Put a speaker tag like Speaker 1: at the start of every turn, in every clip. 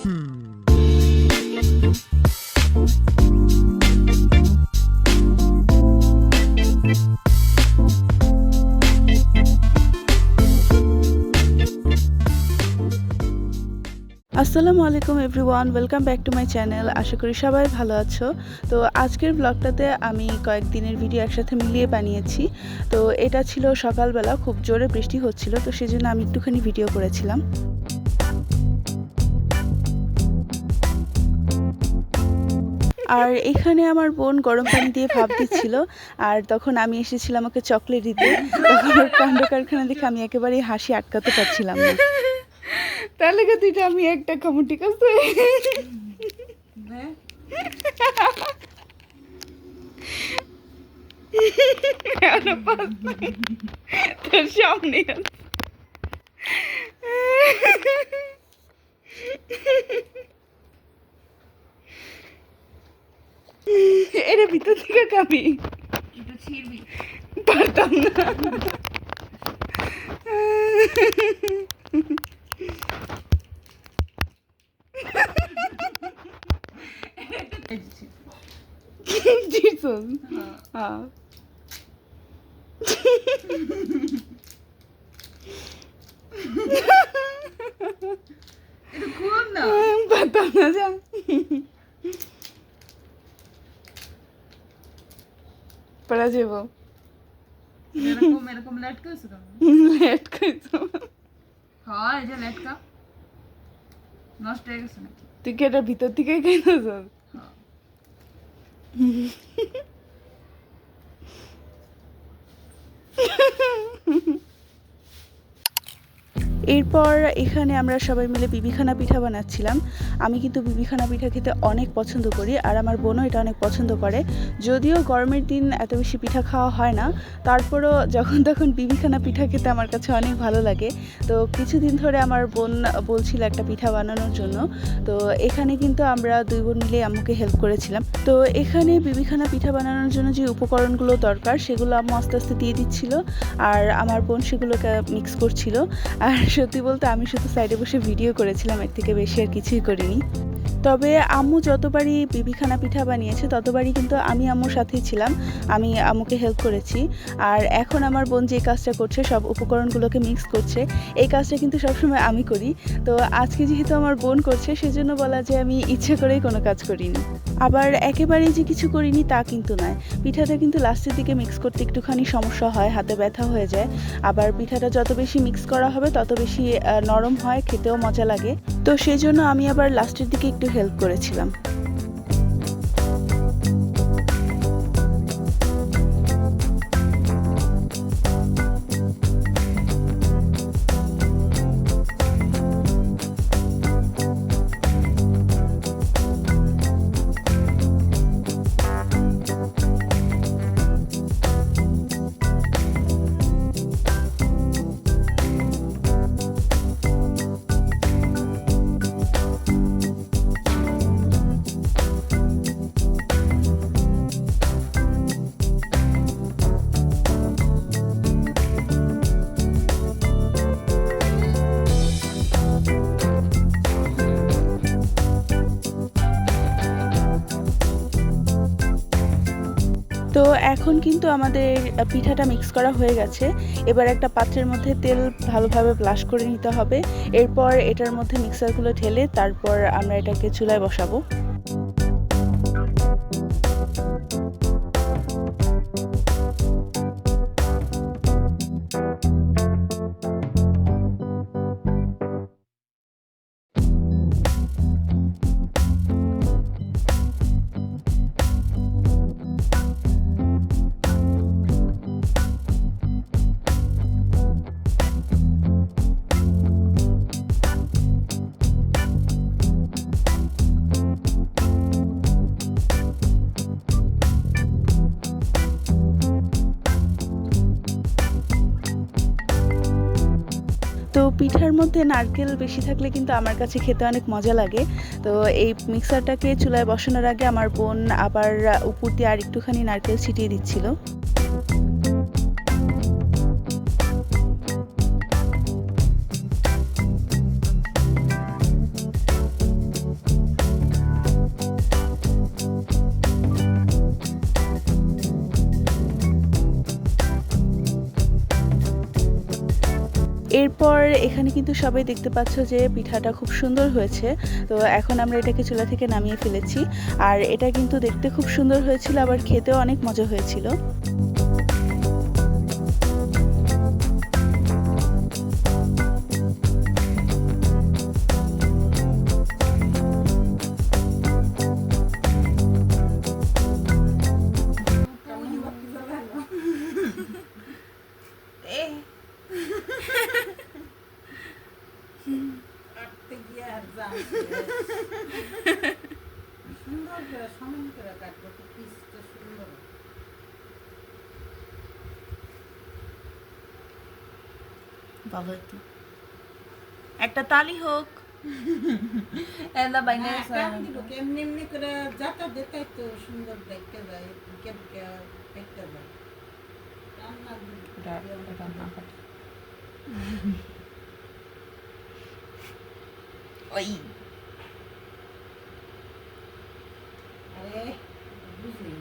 Speaker 1: আসসালামু আলাইকুম everyone, welcome back to my channel. আশা করি সবাই ভালো আছো। তো আজকের ব্লগটাতে আমি কয়েকদিনের ভিডিও একসাথে মিলিয়ে বানিয়েছি। তো এটা ছিল সকালবেলা, খুব জোরে বৃষ্টি হচ্ছিল, তো সেজন্য আমি একটুখানি ভিডিও করেছিলাম। আর এখানে আমার বোন গরম পানি দিয়ে ভাপ দিচ্ছিল, আর তখন আমি এসেছিলাম ওকে চকলেট দিতে। তখন ওর কাণ্ড কারখানা দেখে আমি একেবারেই হাসি আটকাতে পারছিলাম না। তাহলে দুইটা আমি একটা খামু, ঠিক আছে? তোর সামনে এর ভিতর থেকে খাবি, পারতাম না। হ্যাঁ, পারতাম না যা। পড়া যাব
Speaker 2: এরকম লেট কইছো কেন?
Speaker 1: লেট খাইছো?
Speaker 2: হয় যে লেট কা নষ্ট হয়ে গেছে নাকি?
Speaker 1: তুই কি এটার ভিতর থেকে খাইতেছ? এরপর এখানে আমরা সবাই মিলে বিবিখানা পিঠা বানাচ্ছিলাম। আমি কিন্তু বিবিখানা পিঠা খেতে অনেক পছন্দ করি, আর আমার বোনও এটা অনেক পছন্দ করে। যদিও গরমের দিন এত বেশি পিঠা খাওয়া হয় না, তারপরও যখন তখন বিবিখানা পিঠা খেতে আমার কাছে অনেক ভালো লাগে। তো কিছুদিন ধরে আমার বোন বলছিল একটা পিঠা বানানোর জন্য, তো এখানে কিন্তু আমরা দুই বোন মিলে আম্মুকে হেল্প করেছিলাম। তো এখানে বিবিখানা পিঠা বানানোর জন্য যে উপকরণগুলো দরকার সেগুলো আম্মু আস্তে আস্তে দিয়ে দিচ্ছিল, আর আমার বোন সেগুলোকে মিক্স করছিল। আর সত্যি বলতে আমি শুধু সাইডে বসে ভিডিও করেছিলাম, এর থেকে বেশি আর কিছুই করিনি। তবে আম্মু যতবারই বিবিখানা পিঠা বানিয়েছে ততবারই কিন্তু আমি আম্মুর সাথেই ছিলাম, আমি আম্মুকে হেল্প করেছি। আর এখন আমার বোন যে কাজটা করছে, সব উপকরণগুলোকে মিক্স করছে, এই কাজটা কিন্তু সবসময় আমি করি। তো আজকে যেহেতু আমার বোন করছে, সেজন্য বলা যায় আমি ইচ্ছে করেই কোনো কাজ করিনি। আবার একেবারেই যে কিছু করিনি তা কিন্তু নয়, পিঠাটা কিন্তু লাস্টের দিকে মিক্স করতে একটুখানি সমস্যা হয়, হাতে ব্যথা হয়ে যায়। আবার পিঠাটা যত বেশি মিক্স করা হবে তত বেশি নরম হয়, খেতেও মজা লাগে। তো সেই জন্য আমি আবার লাস্টের দিকে একটু হেল্প করেছিলাম। তো এখন কিন্তু আমাদের পিঠাটা মিক্স করা হয়ে গেছে। এবার একটা পাত্রের মধ্যে তেল ভালোভাবে ব্রাশ করে নিতে হবে। এরপর এটার মধ্যে মিক্সারগুলো ঢেলে তারপর আমরা এটাকে চুলায় বসাবো। তো পিঠার মধ্যে নারকেল বেশি থাকলে কিন্তু আমার কাছে খেতে অনেক মজা লাগে। তো এই মিক্সারটাকে চুলায় বসানোর আগে আমার বোন আবার উপর দিয়ে আর একটুখানি নারকেল ছিটিয়ে দিচ্ছিল। এরপর এখানে কিন্তু সবাই দেখতে পাচ্ছ যে পিঠাটা খুব সুন্দর হয়েছে। তো এখন আমরা এটাকে চুলা থেকে নামিয়ে ফেলেছি। আর এটা কিন্তু দেখতে খুব সুন্দর হয়েছিল, আবার খেতেও অনেক মজা হয়েছিল। ভালো একটু একটা তালি হোক।
Speaker 2: এলা বাইনা
Speaker 3: এমনি এমনি করে যাতা দেখাই তো সুন্দর দেখতে যায় কেমন দেখতে যায়
Speaker 2: ওই
Speaker 3: আরে বুঝলি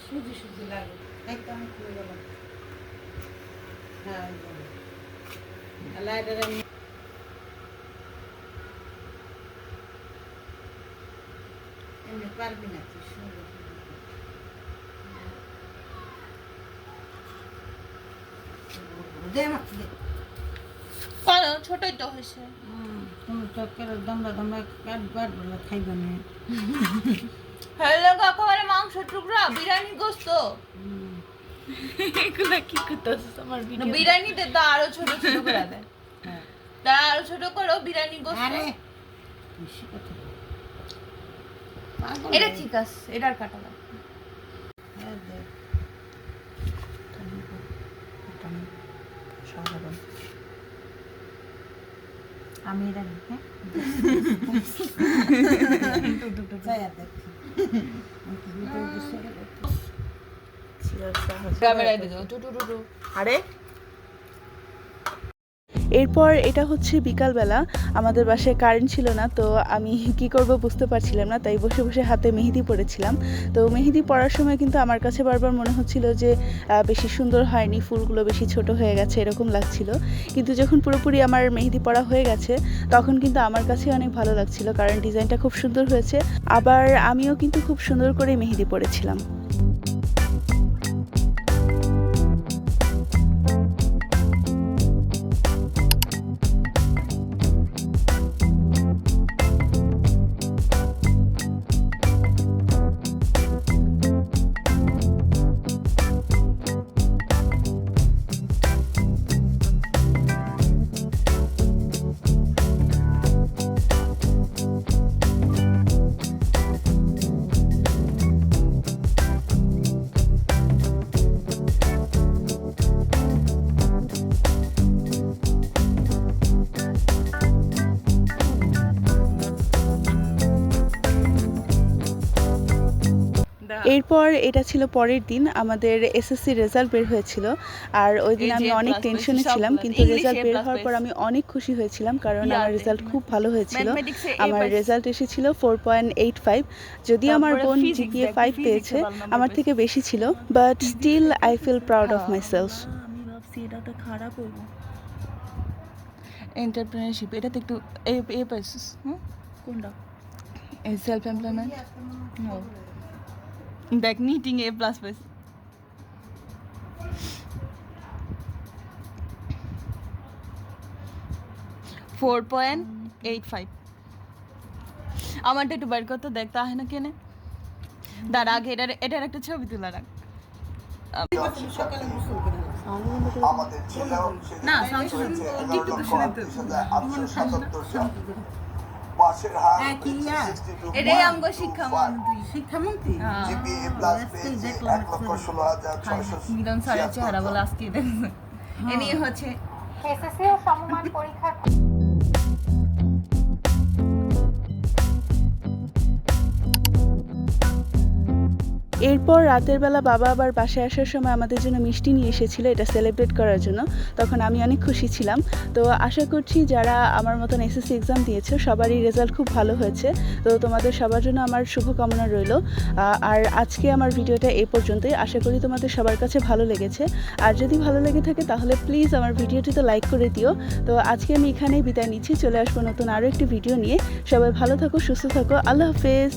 Speaker 3: সুজি সুজি লাগে একদম খুলে গেল। হ্যাঁ লাইটার এমনি পারবি না তুই সুন্দর দে মাছ দে
Speaker 2: ছোটই তো হয়েছে।
Speaker 3: তুমি তো করে দমড়া দমড়া কাটবার বলে খাইবে না।
Speaker 2: হ্যালো কাকা মানে মাংস টুকরা বিরিয়ানি গোস্ত
Speaker 1: এগুলা কি করতেছিস আমার ভিডিও?
Speaker 2: বিরিয়ানিতে তো আরো ছোট ছোট করে দেয়।
Speaker 3: হ্যাঁ
Speaker 2: তারা আরো ছোট করো বিরিয়ানি গোস্ত।
Speaker 3: আরে বেশি কথা বল। পাগল
Speaker 2: এটা
Speaker 3: হয়ে-
Speaker 2: ঠিক আছে, এটার কাটা লাগবে।
Speaker 3: হ্যাঁ দে
Speaker 2: আমি এটা নিই, হ্যাঁ?
Speaker 3: যাইয়া দেখ
Speaker 2: ক্যামেরায় দিও টু টু টু টু।
Speaker 1: আরে এরপর এটা হচ্ছে বিকালবেলা, আমাদের বাসায় কারেন্ট ছিল না, তো আমি কি করব বুঝতে পারছিলাম না, তাই বসে বসে হাতে মেহেদি পড়েছিলাম। তো মেহেদি পড়ার সময় কিন্তু আমার কাছে বারবার মনে হচ্ছিল যে বেশি সুন্দর হয়নি, ফুলগুলো বেশি ছোট হয়ে গেছে এরকম লাগছিল। কিন্তু যখন পুরোপুরি আমার মেহেদি পড়া হয়ে গেছে তখন কিন্তু আমার কাছে অনেক ভালো লাগছিল, কারণ ডিজাইনটা খুব সুন্দর হয়েছে। আবার আমিও কিন্তু খুব সুন্দর করে মেহেদি পড়েছিলাম। এরপর এটা ছিল পরের দিন, আমাদের এসএসসি রেজাল্ট বের হয়েছিল। আর ওই দিন আমি অনেক টেনশনে ছিলাম, কিন্তু রেজাল্ট বের হওয়ার পর আমি অনেক খুশি হয়েছিলাম, কারণ আমার রেজাল্ট খুব ভালো হয়েছিল। আমার রেজাল্ট এসেছিল 4.85। যদিও আমার বোন জিপিএ 5 পেয়েছে, আমার থেকে বেশি ছিল, but still I feel proud of myself. আমি ভাবছি এটা তো খারাপ হইব।
Speaker 2: এন্টারপ্রেনারশিপ এটাতে একটু এ পাইছিস, হুম?
Speaker 1: কোনটা?
Speaker 2: সেলফ এমপ্লয়মেন্ট দেখ নিটিং এ প্লাস পাইছি। $4.85। আমারটা একটু বের করতে দেখ, তা হয় না কেনে দাঁড়া, আগে এটার একটা ছবি তুলে রাখ।
Speaker 3: সকালে গোসল করে
Speaker 2: না টিকটকে শুনে তো এটাই আমগো শিক্ষামন্ত্রী মিলন স্যারের চেহারা বলে আজকে এ নিয়ে হচ্ছে
Speaker 4: এসএসসি ও সমমান পরীক্ষার
Speaker 1: এরপর এরপর রাতের বেলা বাবা আবার বাসায় আসার সময় আমাদের জন্য মিষ্টি নিয়ে এসেছিল এটা সেলিব্রেট করার জন্য। তখন আমি অনেক খুশি ছিলাম। তো আশা করছি যারা আমার মতন এসএসসি এক্সাম দিয়েছো সবারই রেজাল্ট খুব ভালো হয়েছে। তো তোমাদের সবার জন্য আমার শুভকামনা রইল। আর আজকে আমার ভিডিওটা এই পর্যন্তই। আশা করি তোমাদের সবার কাছে ভালো লেগেছে। আর যদি ভালো লেগে থাকে তাহলে প্লিজ আমার ভিডিওটিতে লাইক করে দিও। তো আজকে আমি এখানেই বিদায় নিচ্ছি। চলে আসবো নতুন আরও একটি ভিডিও নিয়ে। সবাই ভালো থাকো, সুস্থ থাকো। আল্লাহ হাফেজ।